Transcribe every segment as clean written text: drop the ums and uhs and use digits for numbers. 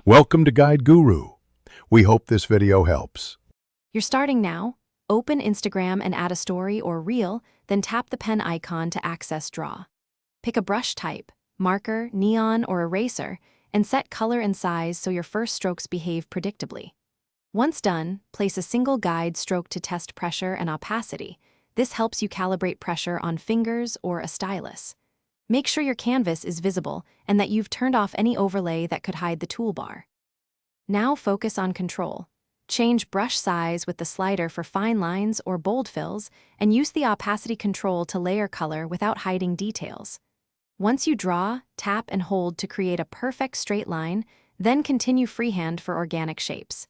Welcome to Guide Guru. We hope this video helps. You're starting now. Open Instagram and add a story or reel, then tap the pen icon to access Draw. Pick a brush type, marker, neon, or eraser, and set color and size so your first strokes behave predictably. Once done, place a single guide stroke to test pressure and opacity. This helps you calibrate pressure on fingers or a stylus. Make sure your canvas is visible and that you've turned off any overlay that could hide the toolbar. Now focus on control. Change brush size with the slider for fine lines or bold fills, and use the opacity control to layer color without hiding details. Once you draw, tap and hold to create a perfect straight line, then continue freehand for organic shapes.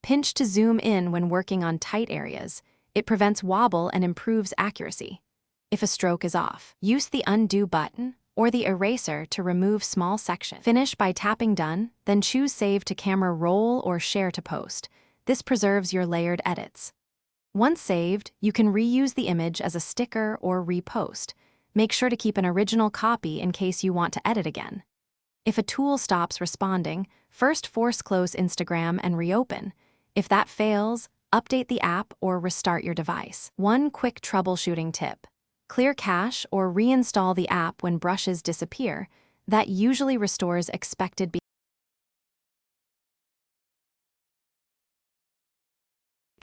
Pinch to zoom in when working on tight areas. It prevents wobble and improves accuracy. If a stroke is off, use the undo button or the eraser to remove small sections. Finish by tapping done, then choose save to camera roll or share to post. This preserves your layered edits. Once saved, you can reuse the image as a sticker or repost. Make sure to keep an original copy in case you want to edit again. If a tool stops responding, first force close Instagram and reopen. If that fails, update the app or restart your device. One quick troubleshooting tip. Clear cache or reinstall the app when brushes disappear. That usually restores expected behavior.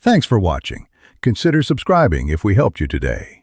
Thanks for watching. Consider subscribing if we helped you today.